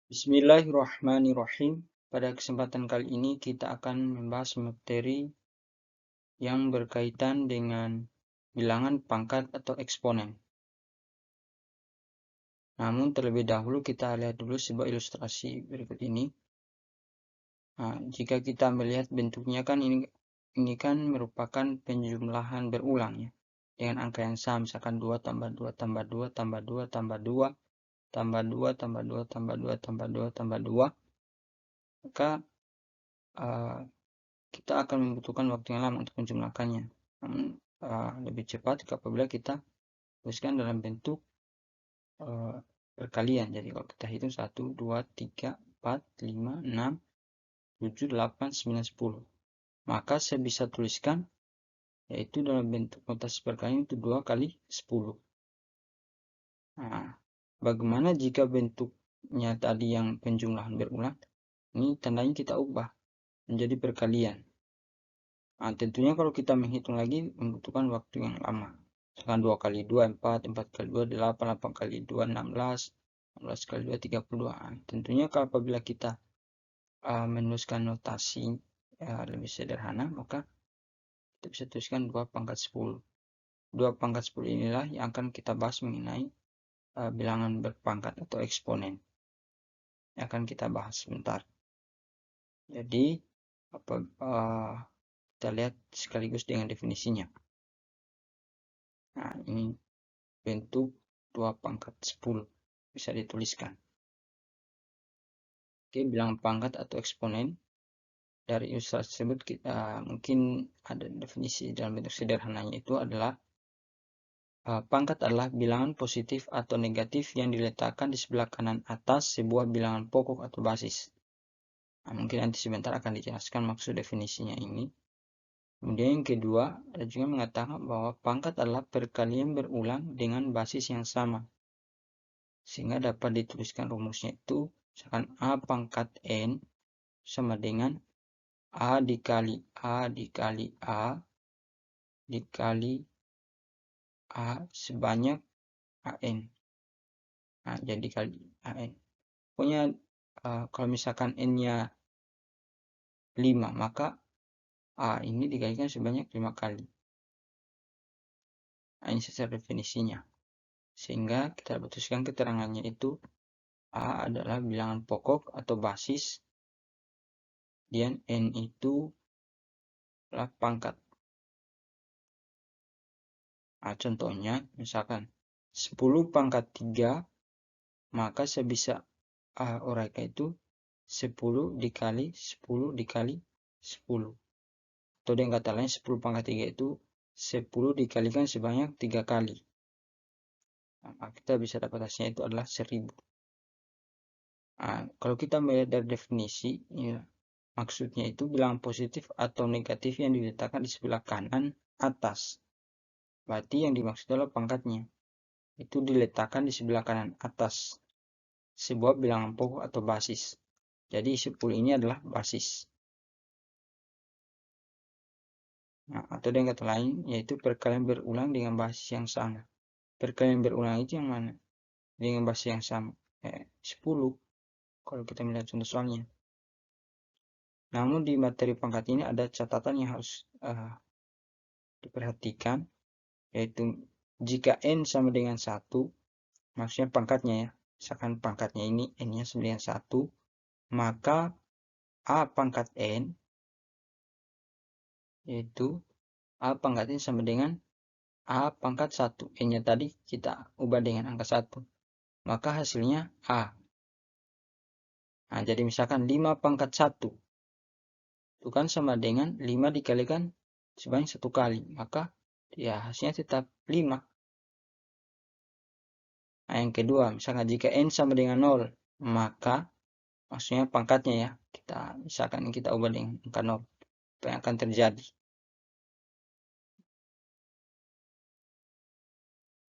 Bismillahirrahmanirrahim. Pada kesempatan kali ini kita akan membahas materi yang berkaitan dengan bilangan pangkat atau eksponen. Namun terlebih dahulu kita lihat dulu sebuah ilustrasi berikut ini. Nah, jika kita melihat bentuknya kan ini kan merupakan penjumlahan berulang ya. Dengan angka yang sama, misalkan 2 tambah 2 tambah 2 tambah 2 tambah 2 tambah 2 tambah 2 tambah 2 tambah 2 tambah 2. Maka kita akan membutuhkan waktu yang lama untuk menjumlahkannya. Namun lebih cepat apabila kita tuliskan dalam bentuk perkalian. Jadi kalau kita hitung 1, 2, 3, 4, 5, 6, 7, 8, 9, 10. Maka saya bisa tuliskan yaitu dalam bentuk notasi perkalian itu 2 kali 10. Nah, bagaimana jika bentuknya tadi yang penjumlahan berulang? Ini tandanya kita ubah menjadi perkalian. Nah, tentunya kalau kita menghitung lagi membutuhkan waktu yang lama. Misalkan 2 kali 2, 4, 4 kali 2, 8, 8 kali 2, 16, 16 kali 2, 32. Nah, tentunya kalau apabila kita menuliskan notasi lebih sederhana, maka kita bisa tuliskan 2 pangkat 10. 2 pangkat 10 inilah yang akan kita bahas mengenai bilangan berpangkat atau eksponen. Yang akan kita bahas sebentar. Jadi, kita lihat sekaligus dengan definisinya. Nah, ini bentuk 2 pangkat 10 bisa dituliskan. Oke, bilangan pangkat atau eksponen dari ilustrasi tersebut kita mungkin ada definisi dalam bentuk sederhananya itu adalah pangkat adalah bilangan positif atau negatif yang diletakkan di sebelah kanan atas sebuah bilangan pokok atau basis. Nah, mungkin nanti sebentar akan dijelaskan maksud definisinya ini. Kemudian yang kedua, ada juga mengatakan bahwa pangkat adalah perkalian berulang dengan basis yang sama. Sehingga dapat dituliskan rumusnya itu, misalkan A pangkat N sama dengan A dikali A dikali A dikali A sebanyak AN. Nah, jadi kali AN. Pokoknya kalau misalkan N-nya 5, maka A ini dikalikan sebanyak 5 kali. Nah, ini secara definisinya. Sehingga kita putuskan keterangannya itu A adalah bilangan pokok atau basis dan N itu adalah pangkat. Nah, contohnya misalkan 10 pangkat 3, maka saya bisa uraikan itu 10 dikali 10 dikali 10. Atau dengan kata lain 10 pangkat 3 itu 10 dikalikan sebanyak 3 kali. Nah, kita bisa dapat hasilnya itu adalah 1000. Nah, kalau kita melihat dari definisi, ya, maksudnya itu bilangan positif atau negatif yang diletakkan di sebelah kanan atas. Berarti yang dimaksud adalah pangkatnya. Itu diletakkan di sebelah kanan atas sebuah bilangan pokok atau basis. Jadi 10 ini adalah basis. Nah, atau dengan kata lain, yaitu perkalian berulang dengan basis yang sama. Perkalian berulang itu yang mana? Dengan basis yang sama. 10. Kalau kita melihat contoh soalnya. Namun di materi pangkat ini ada catatan yang harus diperhatikan. Yaitu jika N sama dengan 1, maksudnya pangkatnya ya. Misalkan pangkatnya ini N-nya sama dengan 1, maka A pangkat N, yaitu A pangkat N sama dengan A pangkat 1. N-nya tadi kita ubah dengan angka 1. Maka hasilnya A. Nah, jadi misalkan 5 pangkat 1. Itu kan sama dengan 5 dikalikan sebanyak 1 kali. Maka ya hasilnya tetap 5. Nah, yang kedua, misalkan jika N sama dengan 0, maka maksudnya pangkatnya ya. Misalkan kita ubah dengan angka 0. Apa yang akan terjadi?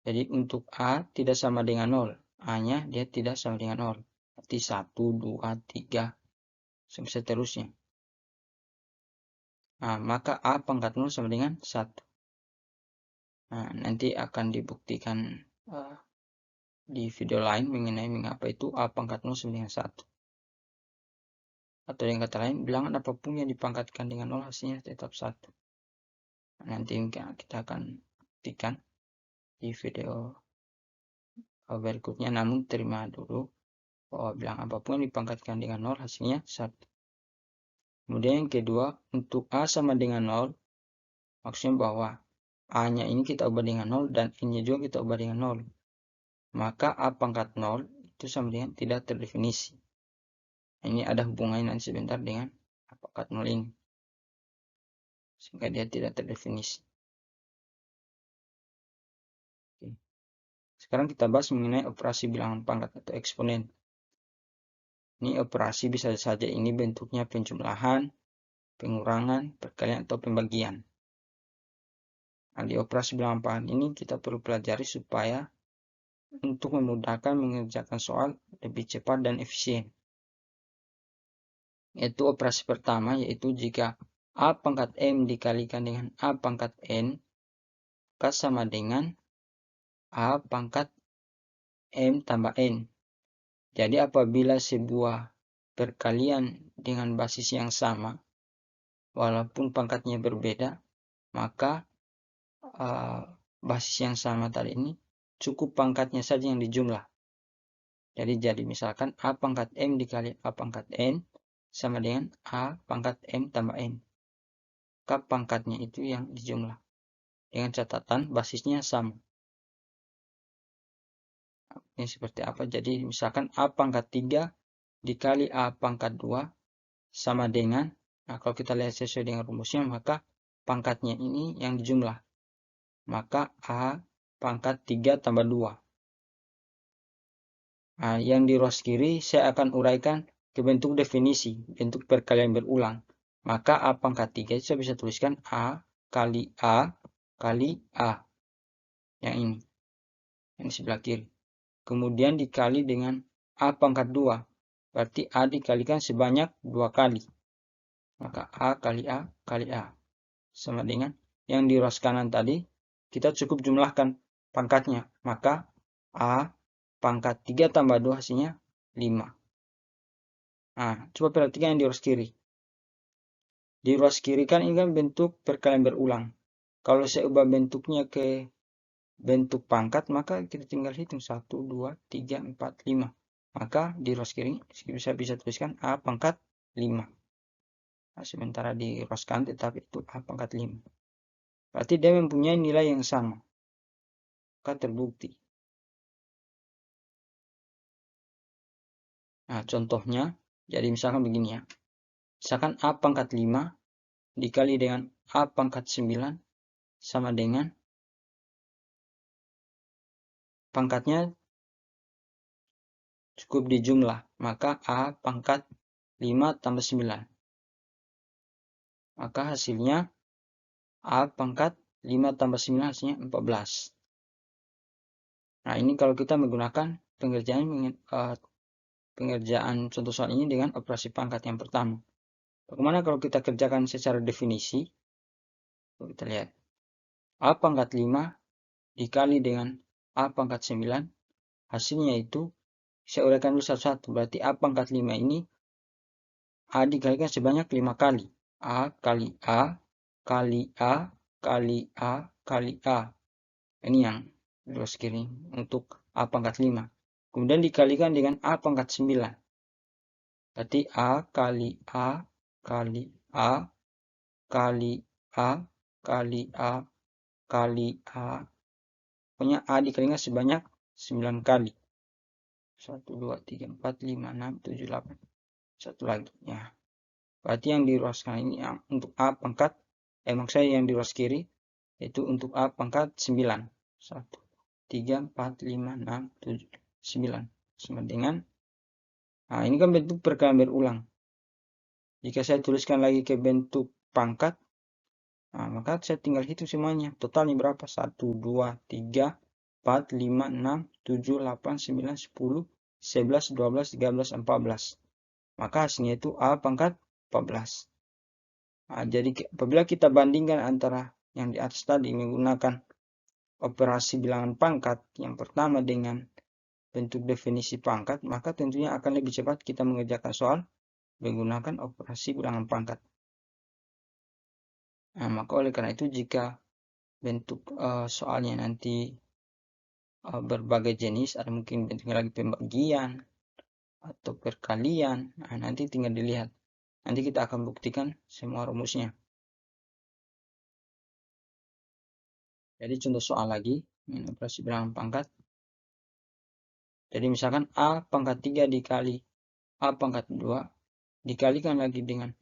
Jadi untuk A tidak sama dengan 0. A-nya dia tidak sama dengan 0. Berarti 1, 2, 3, sampai seterusnya. Nah, maka A pangkat 0 sama dengan 1. Nah, nanti akan dibuktikan di video lain mengenai mengapa itu A pangkat 0 sama dengan 1. Atau dengan kata lain, bilangan apapun yang dipangkatkan dengan 0 hasilnya tetap 1. Nanti kita akan buktikan di video berikutnya, namun terima dulu bahwa bilangan apapun yang dipangkatkan dengan 0 hasilnya 1. Kemudian yang kedua, untuk A sama dengan 0, maksudnya bahwa A-nya ini kita ubah dengan 0 dan N-nya juga kita ubah dengan 0. Maka A pangkat 0 itu sama dengan tidak terdefinisi. Ini ada hubungannya nanti sebentar dengan A pangkat 0 ini. Sehingga dia tidak terdefinisi. Oke. Sekarang kita bahas mengenai operasi bilangan pangkat atau eksponen. Ini operasi bisa saja ini bentuknya penjumlahan, pengurangan, perkalian, atau pembagian. Nah, di operasi bilangan pangkat ini kita perlu pelajari supaya untuk memudahkan mengerjakan soal lebih cepat dan efisien. Yaitu operasi pertama, yaitu jika A pangkat M dikalikan dengan A pangkat N, maka sama dengan A pangkat M tambah N. Jadi apabila sebuah perkalian dengan basis yang sama, walaupun pangkatnya berbeda, maka basis yang sama tadi ini cukup pangkatnya saja yang dijumlah. Jadi misalkan A pangkat M dikali A pangkat N sama dengan A pangkat M tambah N. Maka pangkatnya itu yang dijumlah. Dengan catatan basisnya sama. Ini seperti apa? Jadi misalkan A pangkat 3 dikali A pangkat 2 sama dengan, nah kalau kita lihat sesuai dengan rumusnya, maka pangkatnya ini yang dijumlah. Maka A pangkat 3 tambah 2. Nah, yang di ruas kiri saya akan uraikan ke bentuk definisi, bentuk perkalian berulang. Maka A pangkat 3 itu saya bisa tuliskan A kali A kali A. Yang ini. Yang di sebelah kiri. Kemudian dikali dengan A pangkat 2. Berarti A dikalikan sebanyak 2 kali. Maka A kali A kali A. Sama dengan yang di ruas kanan tadi. Kita cukup jumlahkan pangkatnya. Maka A pangkat 3 tambah 2 hasilnya 5. Nah, coba perhatikan yang di ruas kiri. Di ruas kiri kan ini kan bentuk perkalian berulang. Kalau saya ubah bentuknya ke bentuk pangkat, maka kita tinggal hitung 1, 2, 3, 4, 5. Maka di ruas kiri saya bisa tuliskan A pangkat 5. Nah, sementara di ruas kanan tetap itu A pangkat 5. Berarti dia mempunyai nilai yang sama. Maka terbukti. Nah, contohnya, jadi misalkan begini ya. Misalkan A pangkat 5 dikali dengan A pangkat 9 sama dengan pangkatnya cukup dijumlah. Maka A pangkat 5 tambah 9. Maka hasilnya A pangkat 5 tambah 9 hasilnya 14. Nah, ini kalau kita menggunakan pengerjaan contoh soal ini dengan operasi pangkat yang pertama. Bagaimana kalau kita kerjakan secara definisi? Kita lihat. A pangkat 5 dikali dengan A pangkat 9. Hasilnya itu, saya uraikan dulu satu-satu. Berarti A pangkat 5 ini A dikalikan sebanyak 5 kali. A kali A kali A kali A kali A. Ini yang ruas kiri untuk A pangkat 5. Kemudian dikalikan dengan A pangkat 9. Berarti A kali A kali A kali A kali A kali A. Pokoknya A dikalikan sebanyak 9 kali. 1, 2, 3, 4, 5, 6, 7, 8. Satu lagi. Ya. Berarti yang di ruas kanan ini untuk A pangkat, maksud saya yang di ruas kiri, yaitu untuk A pangkat 9. 1, 3, 4, 5, 6, 7, 9. Sama dengan, nah ini kan bentuk perkalian berulang. Jika saya tuliskan lagi ke bentuk pangkat, nah, maka saya tinggal hitung semuanya. Totalnya berapa? 1, 2, 3, 4, 5, 6, 7, 8, 9, 10, 11, 12, 13, 14. Maka hasilnya itu A pangkat 14. Nah, jadi apabila kita bandingkan antara yang di atas tadi menggunakan operasi bilangan pangkat yang pertama dengan bentuk definisi pangkat, maka tentunya akan lebih cepat kita mengerjakan soal menggunakan operasi bilangan pangkat. Nah, maka oleh karena itu jika bentuk soalnya nanti berbagai jenis, ada mungkin bentuknya lagi pembagian atau perkalian, nah, nanti tinggal dilihat. Nanti kita akan buktikan semua rumusnya. Jadi contoh soal lagi, ini operasi bilangan pangkat. Jadi misalkan A pangkat 3 dikali A pangkat 2 dikalikan lagi dengan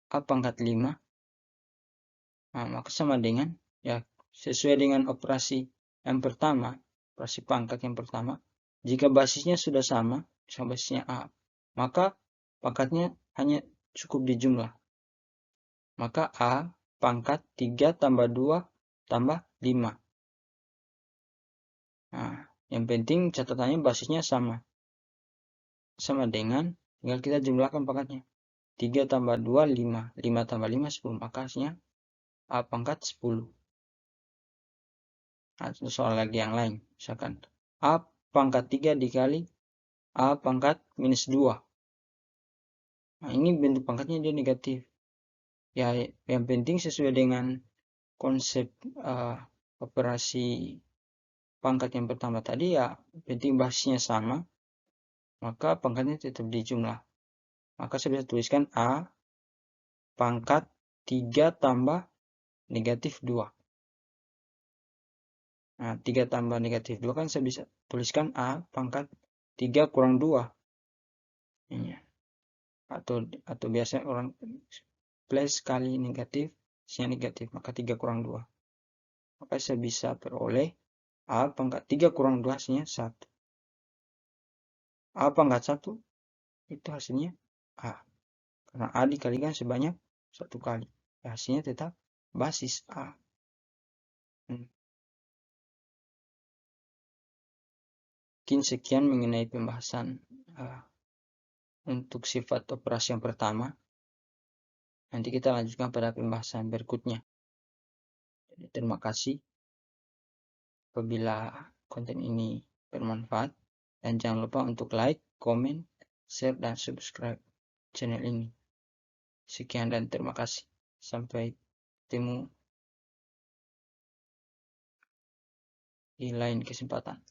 A pangkat 5. Nah, maka sama dengan, ya sesuai dengan operasi yang pertama, operasi pangkat yang pertama, jika basisnya sudah sama, misalnya basisnya A, maka pangkatnya hanya cukup dijumlah. Maka A pangkat 3 tambah 2 tambah 5. Nah, yang penting catatannya basisnya sama. Sama dengan, tinggal kita jumlahkan pangkatnya. 3 tambah 2, 5. 5 tambah 5, 10. Maka hasilnya A pangkat 10. Nah, soal lagi yang lain. Misalkan A pangkat 3 dikali A pangkat minus 2. Nah, ini bentuk pangkatnya dia negatif. Ya, yang penting sesuai dengan konsep operasi pangkat yang pertama tadi, ya penting basisnya sama, maka pangkatnya tetap dijumlah. Maka saya bisa tuliskan A pangkat 3 tambah negatif 2. Nah, 3 tambah negatif 2 kan saya bisa tuliskan A pangkat 3 kurang 2. Ini. Atau biasanya orang plus kali negatif, hasilnya negatif, maka 3 kurang 2. Maka saya bisa peroleh A pangkat 3 kurang 2 hasilnya 1. A pangkat 1 itu hasilnya A. Karena A dikalikan sebanyak 1 kali. Hasilnya tetap basis A. Mungkin sekian mengenai pembahasan untuk sifat operasi yang pertama. Nanti kita lanjutkan pada pembahasan berikutnya. Jadi, terima kasih apabila konten ini bermanfaat. Dan jangan lupa untuk like, komen, share, dan subscribe channel ini. Sekian dan terima kasih. Sampai ketemu di lain kesempatan.